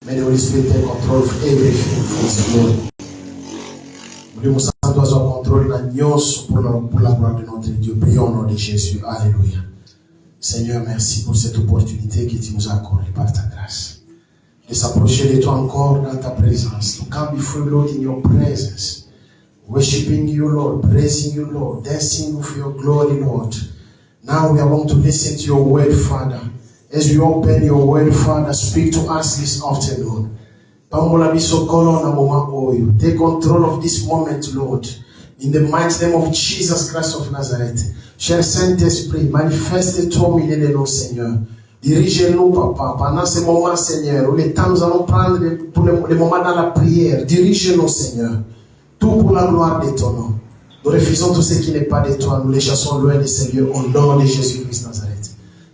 May the Holy Spirit take control of everything for His glory. Nous avons contrôle la nyos pour la gloire de notre Dieu. Prions au nom de Jésus. Alléluia. Seigneur, merci pour cette opportunité que tu nous as accordée par ta grâce. De s'approcher de toi encore dans ta présence. To come before you, Lord, in your presence. Worshiping you, Lord. Praising you, Lord. Dancing with your glory, Lord. Now we are going to listen to your word, Father. As we open your word, Father, speak to us this afternoon. Take control of this moment, Lord. In the mighty name of Jesus Christ of Nazareth. Cher Saint-Esprit, manifeste-toi au milieu de nous, Seigneur. Dirige-nous, Papa, pendant ces moments, Seigneur, où les temps nous allons prendre pour les moments dans la prière. Dirige-nous, Seigneur. Tout pour la gloire de ton nom. Nous refusons tout ce qui n'est pas de toi. Nous les chassons loin de ces lieux au nom de Jésus-Christ Nazareth.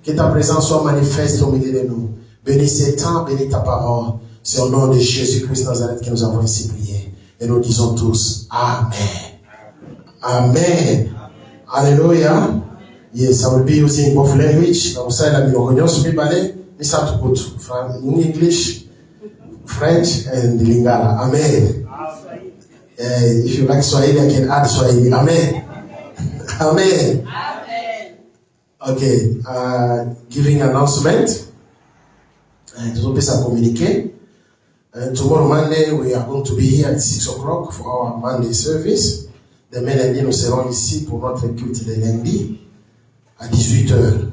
Que ta présence soit manifeste au milieu de nous. Bénis ces temps, bénis ta parole. C'est au nom de Jésus-Christ Nazareth que nous avons ainsi prié. Et nous disons tous Amen. Amen. Hallelujah. Yes, I will be using both language. In English, French, and Lingala. Amen. If you like Swahili, I can add Swahili. Amen. Amen. Okay. Giving announcement. Nous allons communiquer. Tomorrow Monday, we are going to be here at 6 o'clock for our Monday service. Demain lundi, nous serons ici pour notre culte de lundi à 18h.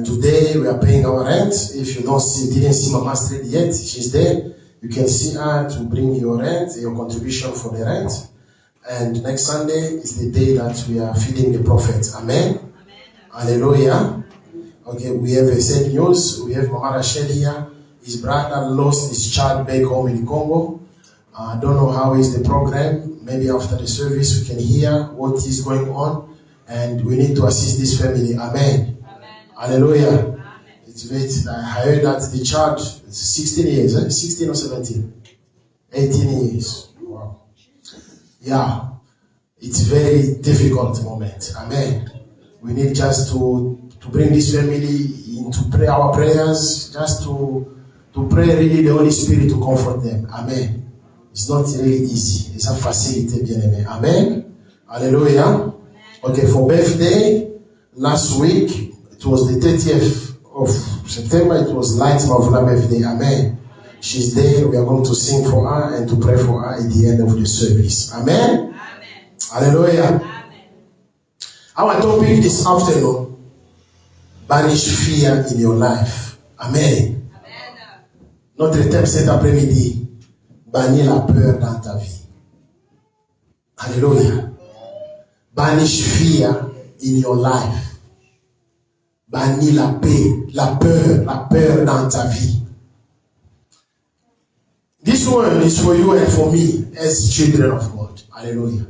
Today, we are paying our rent. If you didn't see Mama Street yet, she's there. You can see her to bring your rent, your contribution for the rent. And next Sunday is the day that we are feeding the prophet. Amen. Hallelujah. Okay, we have a sad news. We have Mama Rachel here. His brother lost his child back home in Congo. I don't know how is the program. Maybe after the service we can hear what is going on. And we need to assist this family. Amen. Hallelujah. Amen. I heard that the child is 16 years. 16 or 17? 18 years. Wow. Yeah. It's a very difficult moment. Amen. We need just to bring this family into our prayers, just to pray really the Holy Spirit to comfort them. Amen. It's not really easy. It's a facility, bien-aimé. Amen. Hallelujah. Okay, for birthday, last week, it was the 30th of September, it was Light Mavula birthday. Amen. She's there. We are going to sing for her and to pray for her at the end of the service. Amen. Amen. Hallelujah. Amen. Our topic this afternoon, banish fear in your life. Amen. Notre thème cet après-midi, bannir la peur dans ta vie. Alléluia. Banish fear in your life. Bannir la paix, la peur dans ta vie. This one is for you and for me as children of God. Hallelujah.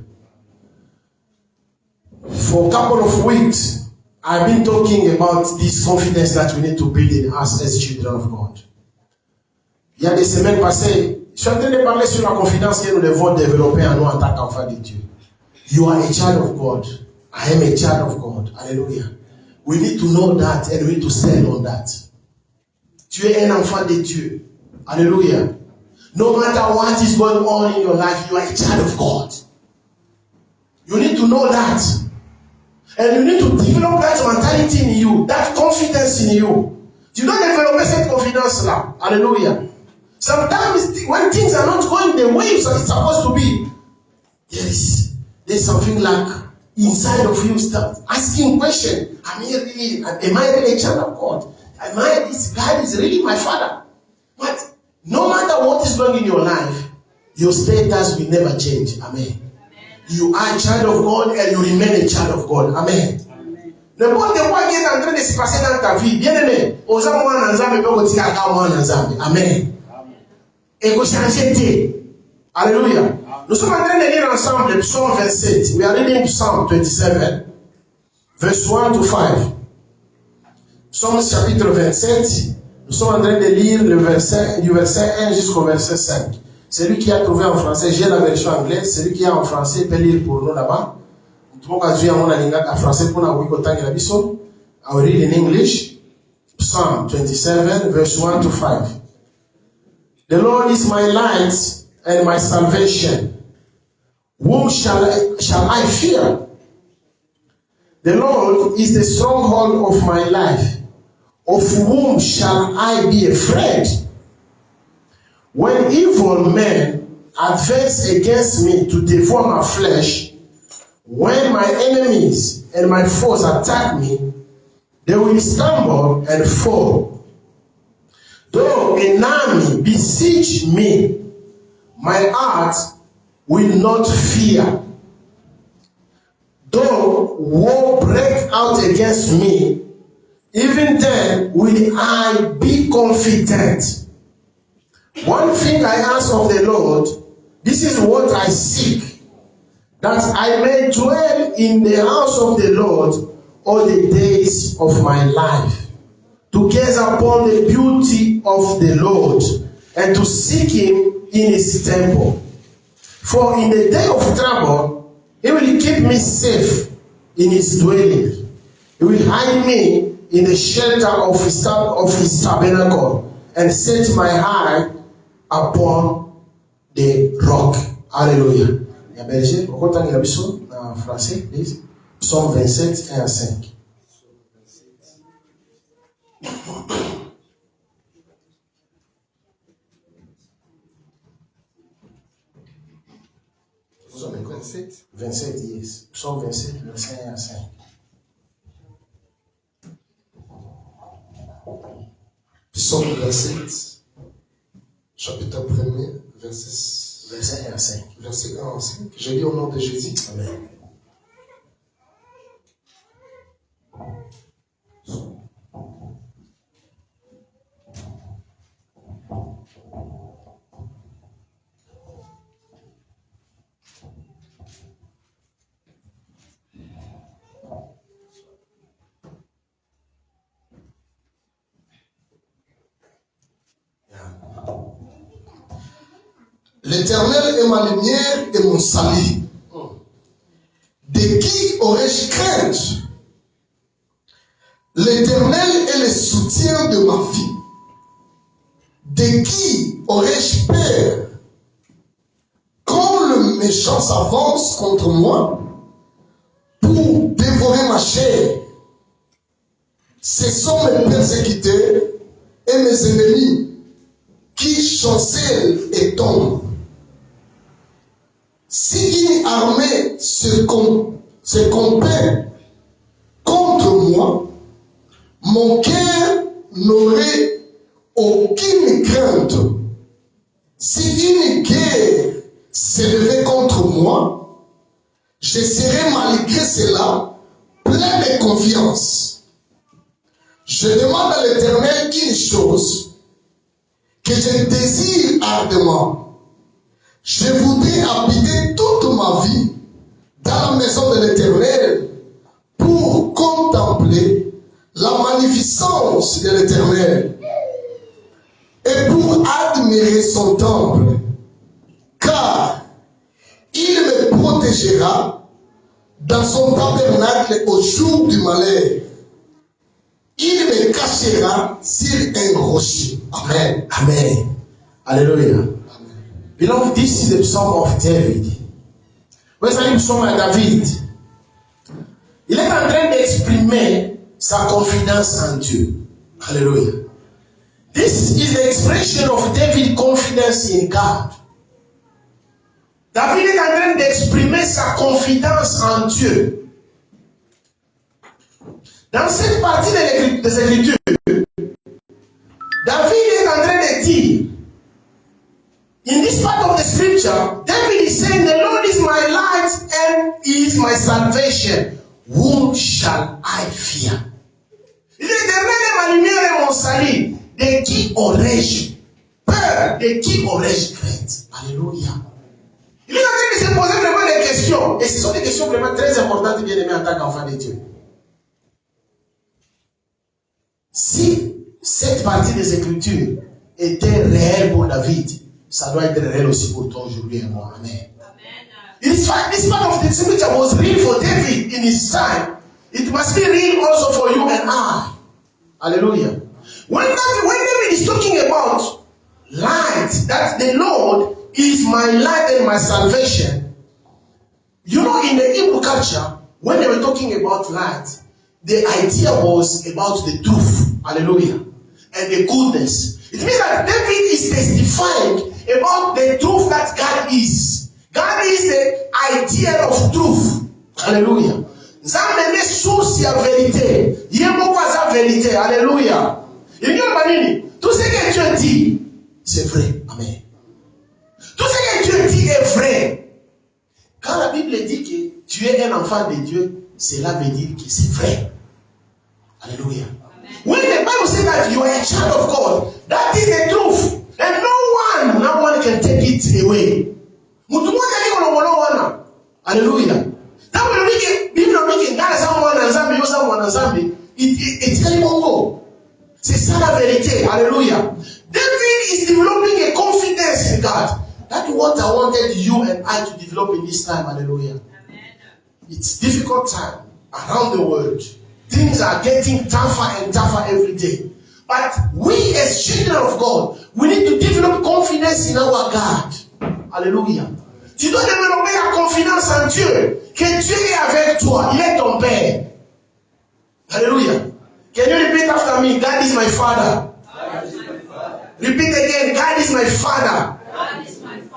For a couple of weeks, I've been talking about this confidence that we need to build in us as children of God. Il y a des semaines passées, je suis en train de parler sur la confiance que nous devons développer en nous en tant qu'enfants de Dieu. You are a child of God. I am a child of God. Hallelujah. We need to know that and we need to stand on that. Tu es un enfant de Dieu. Hallelujah. No matter what is going on in your life, you are a child of God. You need to know that. And you need to develop that mentality in you, that confidence in you. Tu dois développer cette confidence-là. Hallelujah. Sometimes when things are not going the way it's supposed to be, there's something like inside of you start asking question. Am I really a child of God? This God is really my father? But no matter what is going in your life, your status will never change. Amen. You are a child of God and you remain a child of God. Amen. N'importe quoi qui est en train de se passer dans ta vie, bien aimé, osa mwana nzambe beko tika ka mwana nzambe. Amen. Et que changer. Alléluia. Nous sommes en train de lire ensemble le psaume 27. We are reading Psalm 27, verse 1 to 5. Psaume chapitre 27. Nous sommes en train de lire le verset, du verset 1 jusqu'au verset 5. Celui qui a trouvé en français, j'ai la version anglaise. Celui qui a en français peut lire pour nous là-bas. I will read in English. Psalm 27, verse 1 to 5. The Lord is my light and my salvation. Whom shall I fear? The Lord is the stronghold of my life. Of whom shall I be afraid? When evil men advance against me to devour my flesh, when my enemies and my foes attack me, they will stumble and fall. Though an army besiege me, my heart will not fear. Though war break out against me, even then will I be confident. One thing I ask of the Lord, this is what I seek, that I may dwell in the house of the Lord all the days of my life, to gaze upon the beauty of the Lord and to seek him in his temple. For in the day of trouble, he will keep me safe in his dwelling. He will hide me in the shelter of his tabernacle and set my heart upon the rock. Alléluia. Il y a Belgique, on compte en français, please. Psaume 27, 1 à 5. Psaume 27, yes. Psaume 27, verset 1 à 5. Psaume 27, chapitre 1er, verset 1 à 5. Verset 1 à 5. Je lis au nom de Jésus. Amen. L'Éternel est ma lumière et mon salut. De qui aurais-je crainte? L'Éternel est le soutien de ma vie. De qui aurais-je peur? Quand le méchant s'avance contre moi pour dévorer ma chair, ce sont mes persécuteurs et mes ennemis qui chancellent et tombent. Si une armée se compare contre moi, mon cœur n'aurait aucune crainte. Si une guerre s'élevait contre moi, je serais malgré cela plein de confiance. Je demande à l'Éternel une chose que je désire ardemment. Je voudrais habiter toute ma vie dans la maison de l'Éternel pour contempler la magnificence de l'Éternel et pour admirer son temple, car il me protégera dans son tabernacle au jour du malheur. Il me cachera sur un rocher. Amen. Amen. Alléluia. Beloved, this is the Psalm of David. Voici le psaume à David. Il est en train d'exprimer sa confidence en Dieu. Alléluia. This is the expression of David's confidence in God. David est en train d'exprimer sa confidence en Dieu. Dans cette partie des Écritures, David est en train de dire, in this part of the scripture, David is saying, the Lord is my light and he is my salvation. Whom shall I fear? L'Éternel est ma lumière et mon salut. De qui aurais-je peur? De qui aurais-je crainte? Alléluia. Il est en train de se poser vraiment des questions. Et ce sont des questions vraiment très importantes, bien aimés, en tant qu'enfant de Dieu. Si cette partie des Écritures était réelle pour David, ça doit être réel aussi pour toi aujourd'hui et moi. Amen. This part of the scripture was real for David in his time. It must be real also for you and I. Hallelujah. When David is talking about light that the Lord is my light and my salvation, you know, in the Hebrew culture, when they were talking about light, the idea was about the truth, hallelujah, and the goodness. It means that David is testifying about the truth that God is. God is the idea of truth, hallelujah. Nzambe ne source ya vérité. Yemo kwa za vérité, hallelujah. Yengine manini? Tout ce que Dieu dit, c'est vrai, amen. Tout ce que Dieu dit est vrai. Quand la Bible dit que tu es un enfant de Dieu, cela veut dire que c'est vrai. Alléluia. When the Bible says that you are a child of God, that is the truth. And no one can take it away. Mutu moja liko na mwana wana. Hallelujah. Now we read Bible reading ngala za mwana nzambe yosa mwana nzambe, it's kali bongo. C'est ça la vérité. Hallelujah. David is developing a confidence in God. That's what I wanted you and I to develop in this time. Hallelujah. Amen. It's difficult time around the world. Things are getting tougher and tougher every day. But we as children of God, we need to develop confidence in our God. Alléluia. Tu dois développer la confiance en Dieu. Que Dieu est avec toi. Il est ton Père. Alléluia. Can you repeat after me? God is my Father. Repeat again. God is my Father.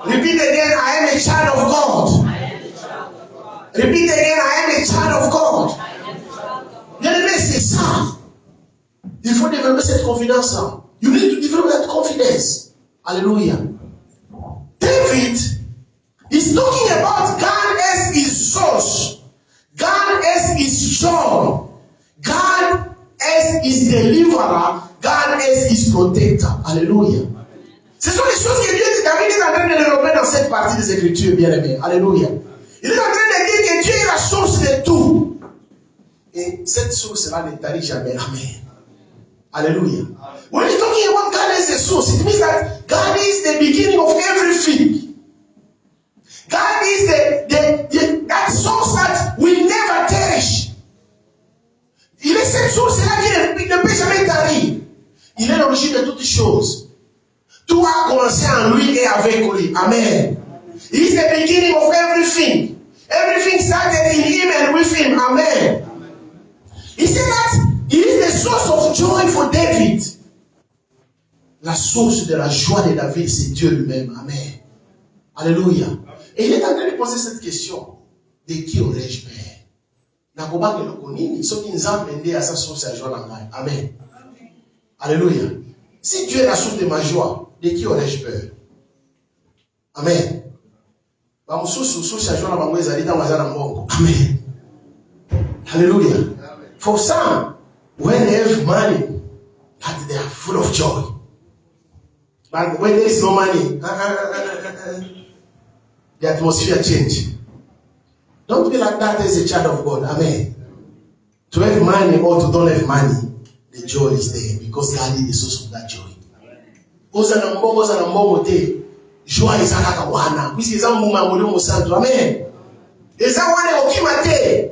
Repeat again. I am a child of God. Repeat again. I am a child of God. Bien-aimé, c'est ça. Il faut développer cette confiance-là. You need to develop that confidence. Hallelujah. David is talking about God as his source, God as his joy, God as his deliverer, God as his protector. Alléluia. Ce sont les choses que David est en train de développer dans cette partie des Écritures, bien-aimés. Alléluia. Il est en train de dire que Dieu est la source de tout. Et cette source-là ne tarit jamais. Amen. Hallelujah. When you're talking about God as a source, it means that God is the beginning of everything. God is that source that will never perish. Il est cette source-là qui ne peut jamais tarir. Il est l'origine de toutes choses. Tout a commencé en lui et avec lui. Amen. He is the beginning of everything. Everything started in him and with him. Amen. He said that he is the source of joy for David. La source de la joie de David, c'est Dieu lui-même. Amen. Alléluia. Et il est en train de poser cette question. De qui aurais-je peur? Nakobaki lokonini, soki nzambe nde à sa source à joie dans moi. Amen. Alléluia. Si Dieu est la source de ma joie, de qui aurais-je peur? Amen. Amen. Hallelujah. For some, when they have money, they are full of joy. But when there is no money, the atmosphere changes. Don't be like that as a child of God. Amen. To have money or to don't have money, the joy is there because God is the source of that joy. Oza na mbongo te. Joie is akaka wana. Puisque eza muma molimo santo. Amen. Eza wana okima te.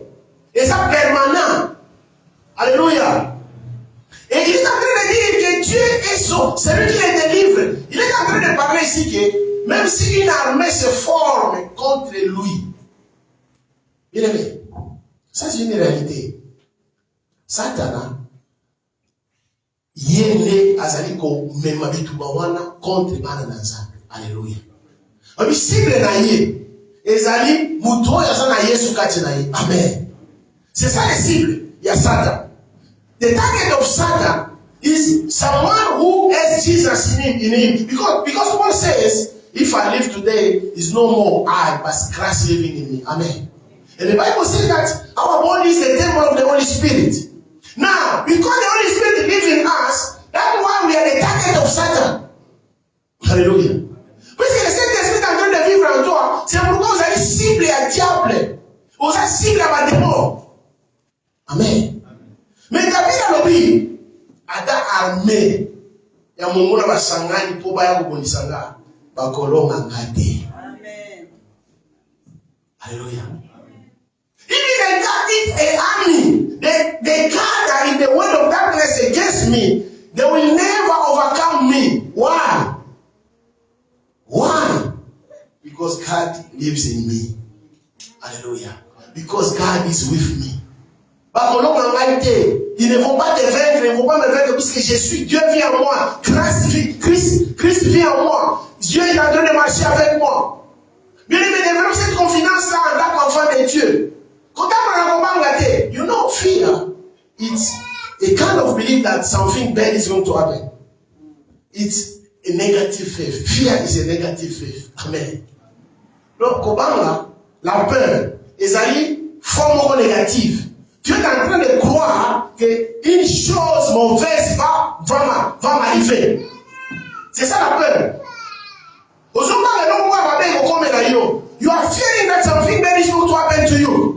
Eza permanent. Alléluia. Et il est en train de dire que Dieu est celui qui les délivre. Il est en train de parler ici que même si une armée se forme contre lui, bien aimé, ça c'est une réalité. Satan, yende azaliko memabitu bawana contre bana nanzambe. Alléluia. Abi cible na ye, ezali muto ya sana Yesu kati na ye. Amen. C'est ça les cibles. Il y a Satan. The target of Satan is someone who has Jesus in him. Because Paul says, if I live today, it's no more I, but Christ living in me. Amen. And the Bible says that our body is the temple of the Holy Spirit. Now, because the Holy Spirit lives in us, that's why we are the target of Satan. Hallelujah. Puisque le Saint-Esprit est en train de vivre en toi, c'est pourquoi vous allez cibler à diable. Vous allez cibler à ma démon. Amen. Mais David a l'obéi. Ada armée. Ya mongona basangani po baya kubonisanga. Bakolonga ngate. Amen. Hallelujah. Even the God is an army. The God that in the world of darkness against me, they will never overcome me. Why? Because God lives in me. Alléluia. Because God is with me. Ils ne vont pas te vaincre, ils ne vont pas me vaincre puisque je suis. Dieu vit en moi. Christ vit en moi. Dieu est en train de marcher avec moi. Bien aimé, développe cette confiance-là en tant qu'enfant de Dieu. You know, fear, it's a kind of belief that something bad is going to happen. It's a negative faith. Fear is a negative faith. Amen. Donc, Kobanga, la peur, est forme négative. Tu es en train de croire qu'une chose mauvaise va m'arriver. C'est ça la peur. You are fearing that something bad is going to happen to you.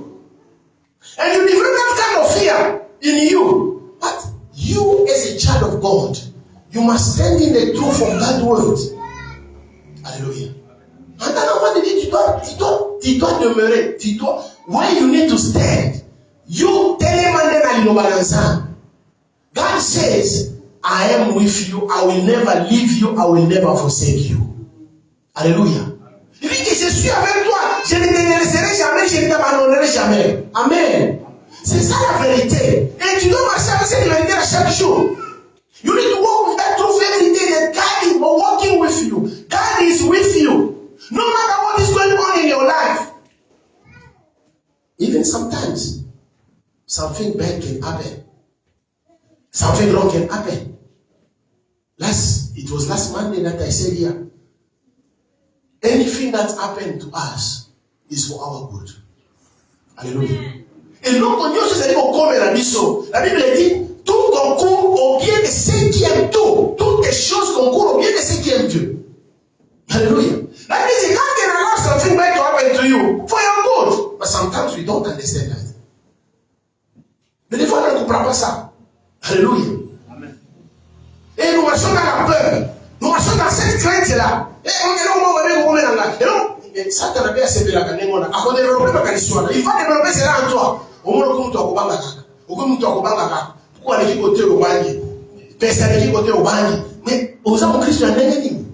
And you develop that kind of fear in you. But you, as a child of God, you must stand in the truth of God's word. Alléluia. En tant qu'enfant de Dieu, tu dois demeurer. Where you need to stand. You God says, I am with you, I will never leave you, I will never forsake you. Alléluia. Il dit que je suis avec toi, je ne te laisserai jamais, je ne t'abandonnerai jamais. Amen. C'est ça la vérité. Et tu dois marcher avec cette vérité à chaque jour. You need to walk with that truth every day that God is walking with you. God is with you. No matter what is going on in your life. Even sometimes, something bad can happen. Something wrong can happen. It was last Monday that I said here. Anything that happened to us is for our good. Alléluia. Et donc, la Bible dit, tout concourt au bien de ceux qui aiment tout. Toutes les choses concourent au bien de ceux qui aiment Dieu. Alléluia. That means God can allow something bad to happen to you for your good. But sometimes we don't understand that. Mais des fois, on ne comprend pas ça. Alléluia. Amen. Et nous marchons dans la peur. Nous marchons dans cette crainte-là. Et on est là, on est là. Et donc, ça t'a rappelé à ce que la canémona. À qu'on développe la canissoire. Il va développer cela en toi. Au moins, comme toi, Obanga. Au comme toi, Obanga. Pourquoi aller côté au banni? Personne aller côté au banni. Mais, aux hommes Christ, il y a un ennemi.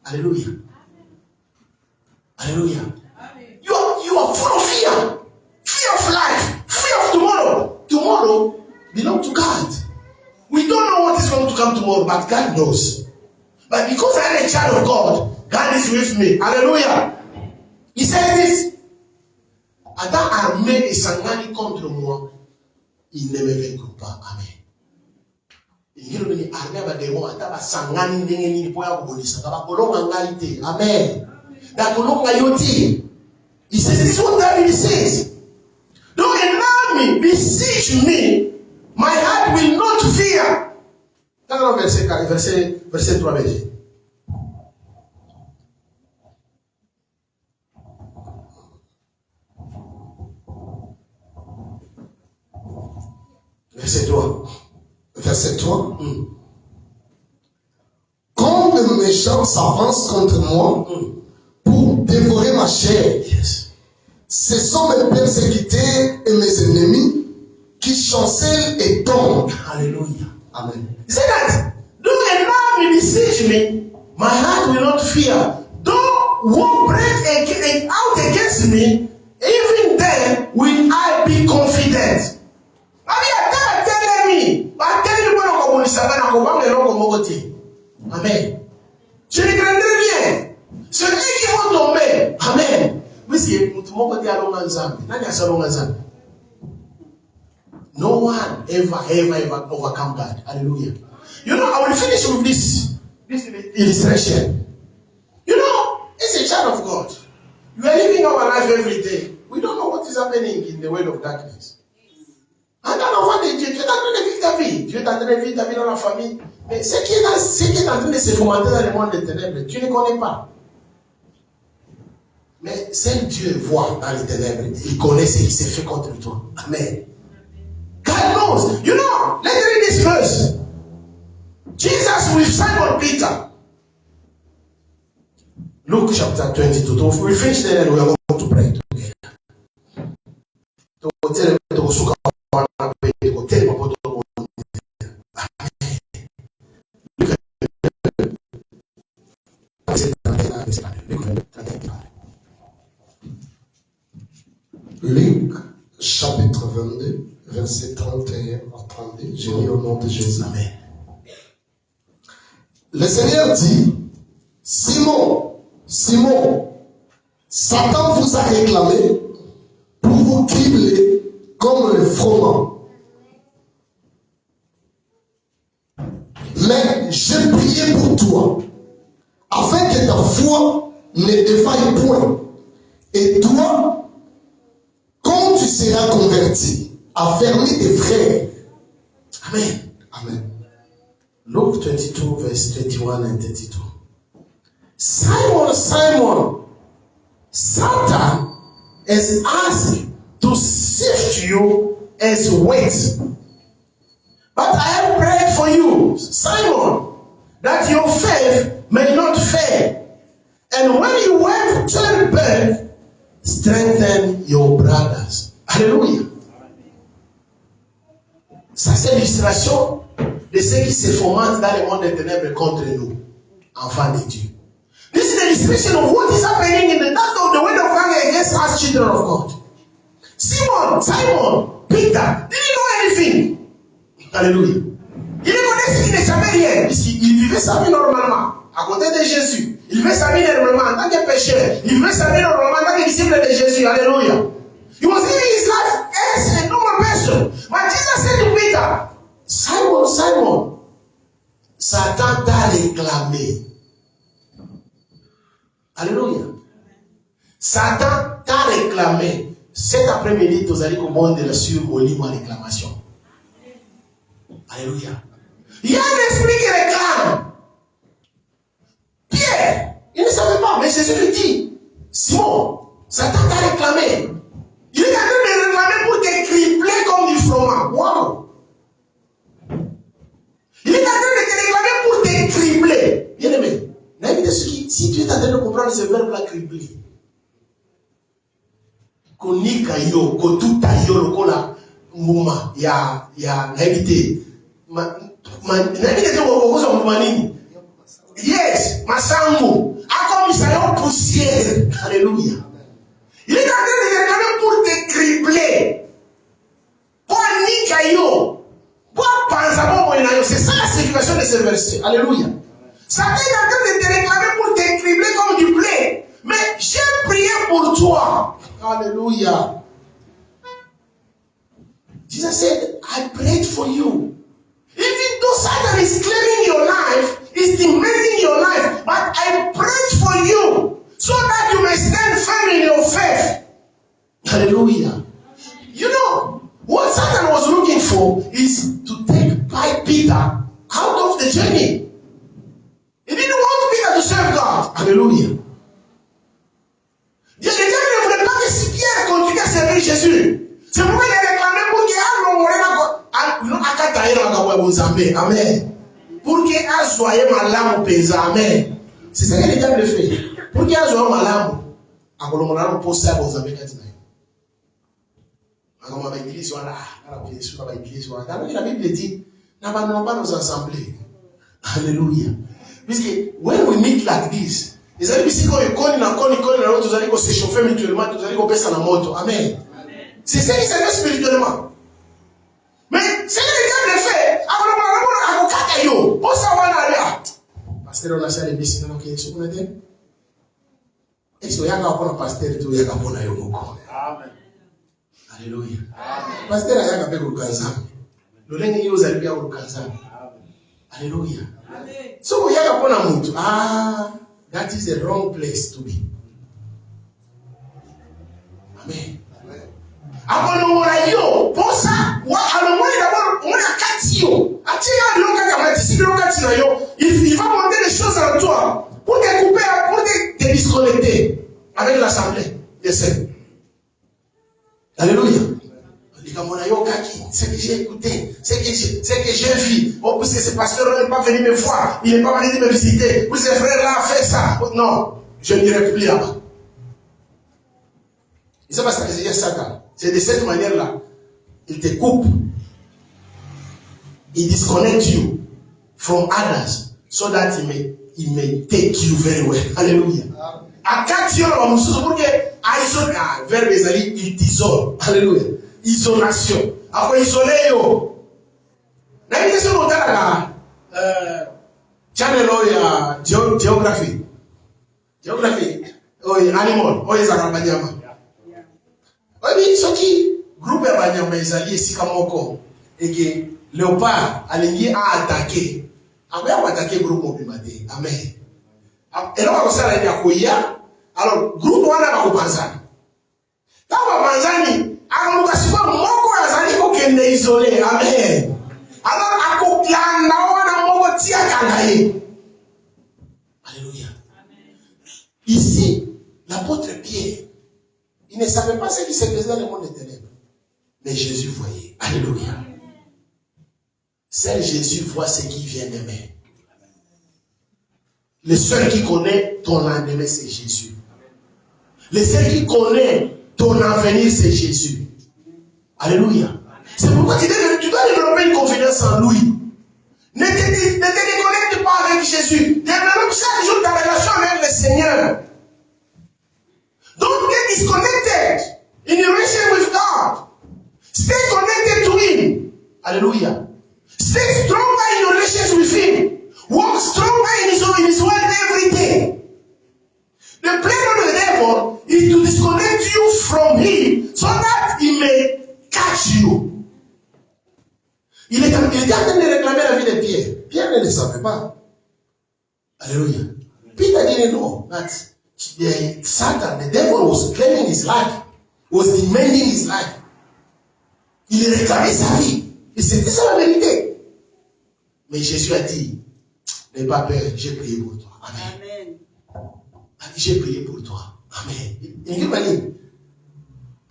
Alléluia. Alléluia. You are full of fear. Fear of life. Fear of tomorrow. Tomorrow belongs to God. We don't know what is going to come tomorrow, but God knows. But because I am a child of God, God is with me. Hallelujah. He says this. Adam armé et sangani contre moi, il ne me vaincront pas. Amen. Il dit armé ba démon ataba sangani ndenge nini po ya kubonisa ba kolonga ngaite. Amen. Da kolonga yoti. He says this is what David says. Though an army besiege me, my heart will not fear. Dans le verset 4, verset 3, verset. Verset 3. Verset 3. Quand le méchant s'avance contre moi pour dévorer ma chair, ce sont mes persécuteurs et mes ennemis qui chancellent et tombent. Hallelujah. Amen. He said that, though an army besiege me, my heart will not fear. Though war break out against me, even then will I be confident. Amen. Je ne craindrai rien. C'est eux qui vont tomber. Amen. No one ever overcome God. Hallelujah. You know, I will finish with this illustration. You know, as a child of God, you are living our life every day. We don't know what is happening in the world of darkness. En tant qu'enfant de Dieu, tu es en train de vivre ta vie. Tu es en train de vivre ta vie dans la famille. Mais ce qui est en train de se fomenter dans le monde des ténèbres, tu ne connais pas. Mais seul Dieu voit dans les ténèbres. Il connaît ce qui s'est fait contre toi. Amen. God knows. You know, let's read this verse. Jesus with Simon Peter. Luke chapter 22. We finish there and we are going to pray together. nom de Jésus. Amen. Le Seigneur dit, Simon, Simon, Satan vous a réclamé pour vous cribler comme le froment. Mais j'ai prié pour toi, afin que ta foi ne défaille point. Et toi, quand tu seras converti, affermis tes frères. Amen. Amen. Luke 22, verse 21 and 32. Simon, Simon, Satan has asked to sift you as wheat. But I have prayed for you, Simon, that your faith may not fail. And when you have turned back, strengthen your brothers. Alléluia. Ça, c'est l'illustration de ce qui se fomente dans le monde des ténèbres contre nous, enfants de Dieu. This is the illustration of what is happening in the dark of the way of God against us, children of God. Simon, Peter, didn't know anything. Alléluia. Il connaissait qu'il ne savait rien, puisqu'il vivait sa vie normalement, à côté de Jésus. Il vivait sa vie normalement en tant que pécheur. Il vivait sa vie normalement en tant que disciple de Jésus. Alléluia. He was living his life as a normal person. But Jesus said to Peter, Simon, Simon, Satan t'a réclamé. Alléluia. Satan t'a réclamé. Cet après-midi, tu allez commander sur mon livre en réclamation. Alléluia. Il y a un esprit qui réclame. Pierre, il ne savait pas, mais Jésus lui dit, Simon, Satan t'a réclamé. Il est en train de réclamer pour te cribler comme du froment. Wow. Il est en train de te réclamer pour te cribler. Bien aimé, si tu es en train de comprendre ce verbe-là, cribler, konika yo, kotuta yo, lokola, muma, ya, naibite. Naibite yo, kokosa mumanini. Yes, masambu. Akomisa yo poussière. Alléluia. Il est en train de réclamer pour te cribler. Pour nika yo. Pour penser. C'est ça la signification de ce verset. Alléluia. Satan est en train de te réclamer pour te cribler comme du blé. Mais j'ai prié pour toi. Alléluia. Jesus said, I prayed for you. Even though Satan is claiming your life, is demanding your life, but I prayed for you so that you may stand firm in your faith. Hallelujah. You know, what Satan was looking for is to take Peter out of the journey. He didn't want Peter to serve God. Hallelujah. Le diable ne voulait pas que si Pierre continue à servir Jésus. C'est pourquoi il a réclamé pour qu'il ait Amen. Pour qu'il ait ma lame pesa. Amen. C'est ça que le diable fait. Pour qu'il ait ma lame, à Colombo, pour ça, vous avez qu'à dire. La Bible dit, n'abandonnons pas nos assemblées. Alléluia. Puisque when we meet like this, les amis, si on est connu, nous allons se chauffer mutuellement, nous allons passer la moto. Amen. C'est ça qui s'est spirituellement. Mais c'est que le diable fait, pour savoir là. Pasteur, on a fait les messieurs, on a fait ce qu'on a dit. Est-ce qu'il y a un pasteur qui est Amen. Alléluia. Pasteur, il y a un peu de cancer. Le lingue est aux alliés au cancer. Alléluia. So, il y a un peu de that is the wrong place to be. Amen. Akonomora yo, posa, wa alomoni d'abord, on a katio. Atia longa kamatisi longa tina yo. Il va monter les choses en toi pour te couper, pour te disconnecter avec l'assemblée des saints. Alléluia. Ce que j'ai écouté, ce que j'ai vu. Oh, puisque ce pasteur n'est pas venu me voir, il n'est pas venu me visiter. Puisque ce frère-là a fait ça. Non, je n'irai plus là-bas. Et c'est parce que c'est Satan. C'est de cette manière-là. Il te coupe. Il disconnecte you from others so that he may take you very well. Alléluia. Akatio la bamususu pour que verbe ezali il t'isole. Alléluia. Isolation. Après isolé yo. Na ile sio motala channel ya geography. Geography. Animal. Za banyama. Oyi soki groupe ya banyama ezali esika moko. Eke léopard alingi attaquer. Aba attaquer groupe mobimba te. Amen. Et là, on va dire koya. Alors, groupe wana ba kupanzana. Taba panzani, akamuka sipa moko azali ko kende isolé. Amen. Alors, akoplana wana moko tia kangaye. Alléluia. Ici, l'apôtre Pierre, il ne savait pas ce qui se faisait dans le monde des ténèbres. Mais Jésus voyait. Alléluia. Seul Jésus voit ce qui vient d'aimer. Le seul qui connaît ton lendemain, c'est Jésus. Le seul qui connaît ton avenir, c'est Jésus. Alléluia. C'est pourquoi tu dois développer une confiance en lui. Ne te déconnecte pas avec Jésus. Développe chaque jour ta relation avec le Seigneur. Don't get disconnected in your relation with God. Stay connected to Him. Alléluia. Stay stronger in your relationship with Him. Walk stronger in His word every day. The plan of the devil is to disconnect you from Him so that he may catch you. Il était en train de réclamer la vie de Pierre. Pierre ne le savait pas. Alléluia. Peter didn't know that Satan, the devil, was claiming his life, was demanding his life. Il réclamait sa vie. Et c'était ça la vérité. Mais Jésus a dit, n'aie pas peur, j'ai prié pour toi. Amen. J'ai prié pour toi. Amen.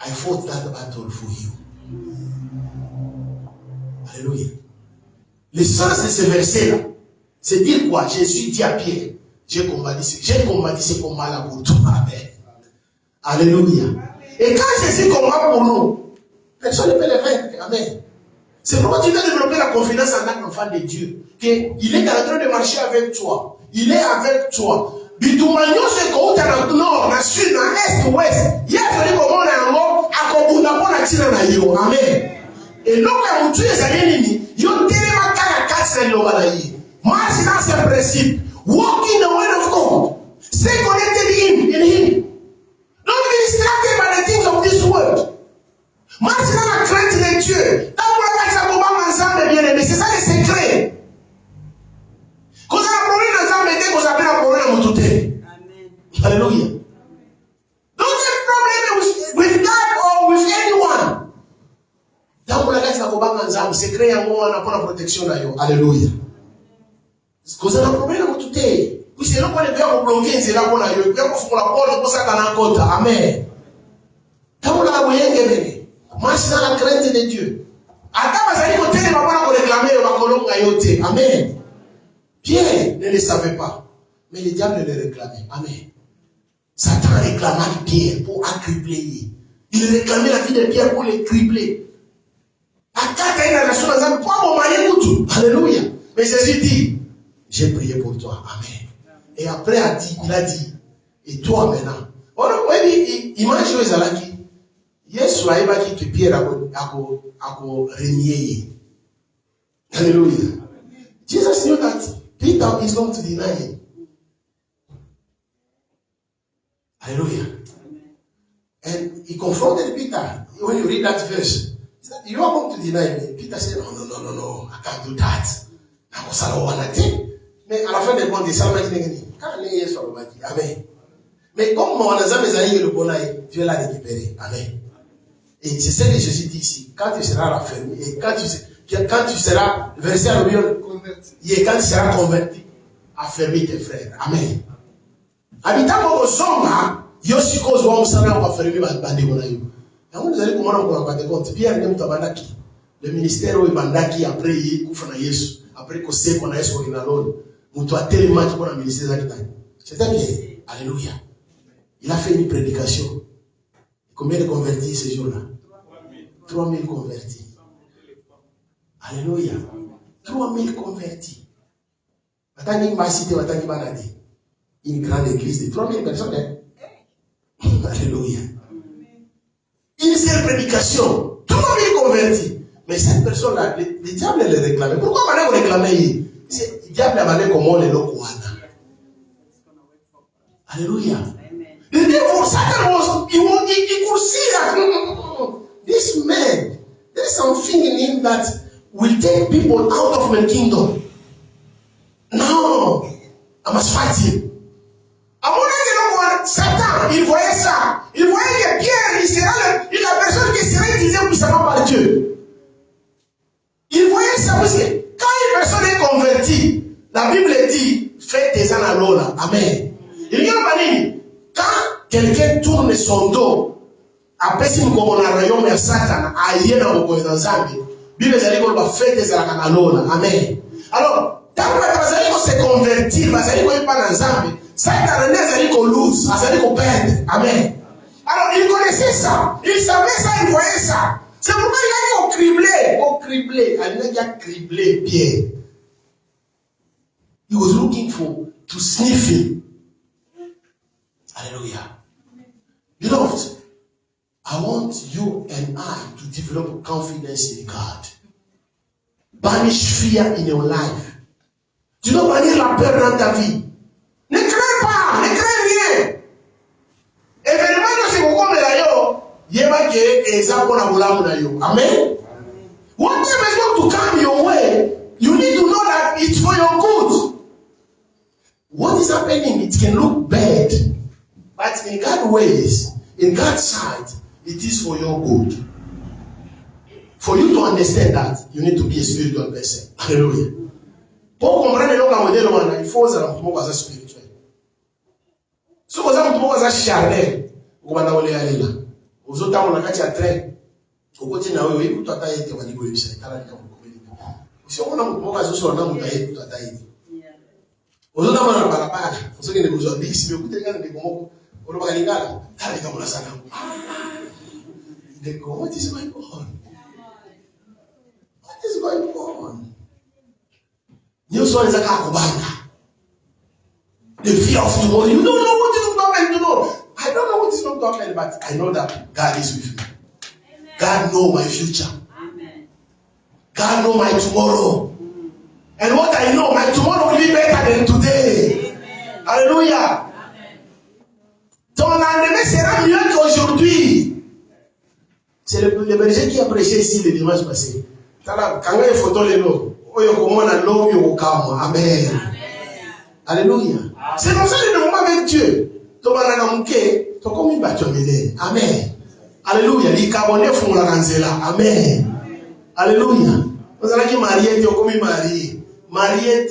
I fought that battle for you. Alléluia. Le sens de ce verset-là, c'est dire quoi? Jésus dit à Pierre, j'ai combattu ce combat-là pour toi. Amen. Alléluia. Et quand Jésus combat pour nous, personne ne peut le vaincre. Amen. C'est pourquoi tu dois développer la confiance en un enfant de Dieu. Qu'il est en train de marcher avec toi. Il est avec toi. Bitumagno se kouta na nord, na sud, na est, ouest. Yesu liko mona yango, akobunda pona tina na yo. Amen. Et donc, la mouture est nini. Yo telema kaka kati na liloba na ye. Marche dans ce principe. Walk in the word of God. Stay connected in Him. Don't be distracted by the things of this world. Marche dans la crainte de Dieu. C'est ça le secret. Quand on a problème ensemble, on a un problème en tout temps. Alléluia. Don't have problem with God or with anyone. Donc la grâce na ensemble, secret yango wana pona protection na yo. Alléluia. Quand on a problème en tout temps, puis c'est là qu'on est bien bloqué, c'est là qu'on a yo, bien qu'on faut la porte pour ça kana kota. Amen. Donc la boyenge bene. Marche dans la crainte de Dieu. Amen. Pierre ne le savait pas, mais le diable le réclamait. Amen. Satan réclamait Pierre pour accribler. Il réclamait la vie de Pierre pour le cribler. Alléluia. Mais Jésus dit, j'ai prié pour toi. Amen. Et après il a dit, et toi maintenant. Imagine les alaki. Yesu aibaki que Pierre ako renier. Hallelujah. Jesus knew that Peter is going to deny him. Hallelujah. And he confronted Peter. When you read that verse, he said, you are going to deny me. Peter said, no, I can't do that. Mais à la fin des comptes, il s'est dit, quand les Yesu a dit, Amen. Mais comme on a jamais amis le bonheur, Dieu l'a récupéré. Amen. Et c'est ce que Jésus dit ici. Quand tu seras raffermi, et quand tu seras, verset à et quand tu seras converti, affermis tes frères. Amen. Habitant au Zonga, Yoshi cause wa musana wa affermi bande bona yo. Yango nous allons comment on va te compte. Pierre ne mutabandaki. Le ministère où bandaki après yi kufa na Yesu, après ko se ko na Yesu ko na lolo. Mutu atelema ki pour ministère za kitani. C'était bien. Alléluia. Il a fait une prédication. Combien de convertis ce jour-là? 3000 convertis. Alléluia. 3000 convertis. Watangi Masite, Watangi Banadi. Une grande église de 3000 personnes. Alléluia. Une seule prédication. 3000 convertis. Mais cette personne-là, le diable le réclamait. Pourquoi maintenant vous réclamez? Le diable a demandé comment le loco. Alléluia. The devil, Satan he could see that this man, there's something in him that will take people out of my kingdom. No, I must fight him. Satan, il voyait ça. Il voyait que Pierre, il sera la personne qui sera utilisée puissamment par Dieu. Il voyait ça parce que quand une personne est convertie, la Bible dit, fais tes analogues. Amen. Il y a un banni. Quand quelqu'un tourne son dos, après si nous avons un royaume de Satan, ailleurs dans le Zambi, Bible dit qu'on va faire des analogues. Amen. Alors, tant que se convertir, parce qu'il ne pas dans Zambi, Satan ne lose, il perd. Amen. Alors, il connaissait ça, il savait ça, il voyait ça. C'est pourquoi il a criblé, il a criblé Pierre. He was looking to sniff him. Hallelujah. Beloved, I want you and I to develop confidence in God. Banish fear in your life. Tu dois bannir la peur dans ta vie. Ne crains pas, ne crains rien. Événement de ce qu'on comme là yo, yeba ke eza pona bulamu na yo. Amen. Whatever is going to come your way, you need to know that it's for your good. What is happening, it can look bad, but in God's ways, in God's sight, it is for your good. For you to understand that, you need to be a spiritual person. Hallelujah. Pour comprendre le modèle, il faut être spirituel. Si vous avez un charnel, vous allez aller là. Vous avez un train, vous continuez à aller, vous allez être à l'église. Si vous avez un vous avez un barabara, vous avez un barabara, si vous avez un barabara, vous avez un barabara, what is going on? What is going on? You saw the fear of tomorrow. You don't know what is going to happen tomorrow. I don't know what is going to happen, but I know that God is with me. Amen. God knows my future. Amen. God knows my tomorrow. Mm. And what I know, my tomorrow will be better than today. Amen. Hallelujah. Amen. Ton lendemain sera mieux qu'aujourd'hui. C'est le berger qui a prêché ici le dimanche passé. Quand il y a une photo de l'eau, Amen. Alléluia. C'est comme ça que nous sommes avec Dieu. Amen. Alléluia. Les Cabonais font la canzela. Amen. Alléluia. Vous allez marier, tu comme marié. Marié,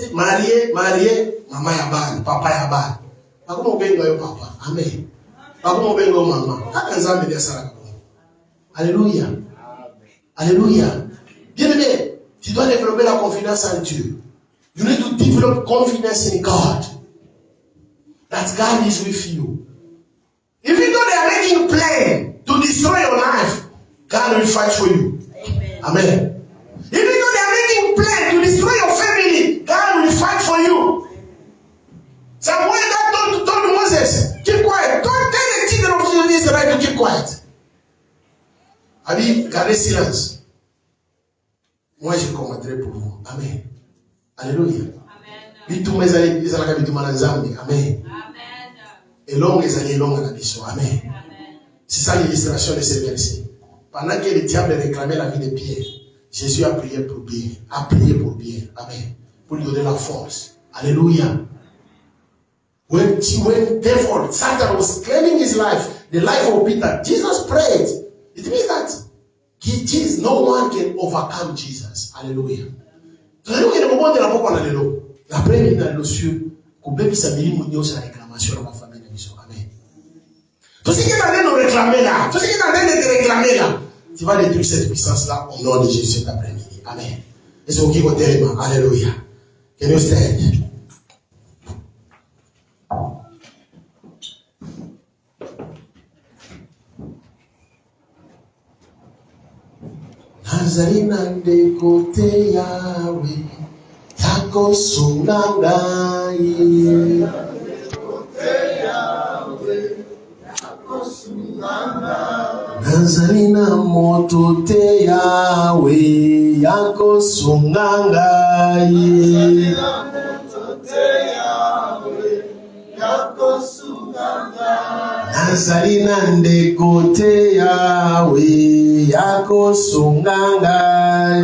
maman yaban, papa yaban. Pas comme on bengo yo papa. Amen. Pas comme on bengo maman. Alléluia. Alléluia. Bien-aimé, tu dois développer la confiance en Dieu. You need to develop confidence in God. That God is with you. Even though they are making plans to destroy your life, God will fight for you. Amen. Amen. Even though they are making plans to destroy your family, God will fight for you. Samuel told Moses, keep quiet. Don't tell the children of Israel to keep quiet. Abi, gardez silence. Moi, je combattrai pour vous. Amen. Alléluia. Amen. Amen. Et longue les longue la mission. Amen. C'est ça l'illustration de ces versets. Pendant que le diable réclamait la vie de Pierre, Jésus a prié pour Pierre. Amen. Pour lui donner la force. Alléluia. When therefore Satan was claiming his life, the life of Peter, Jesus prayed. It means that no one can overcome Jesus. Alléluia. Après, il y a le ciel, qui s'est mis la réclamation de la famille de mission. Amen. Tout ce qui est en train de réclamer là, tout ce qui est en train de réclamer là, tu vas détruire cette puissance-là au nom de Jésus cet après-midi. Amen. Et c'est ce qui est au terme. Alléluia. Can you stand? Nazarina de côté Yahweh, Yako Sungangai. Nazalina moto te yawe yako sungangai. Nazalina ndeko te yawe yako sungangai.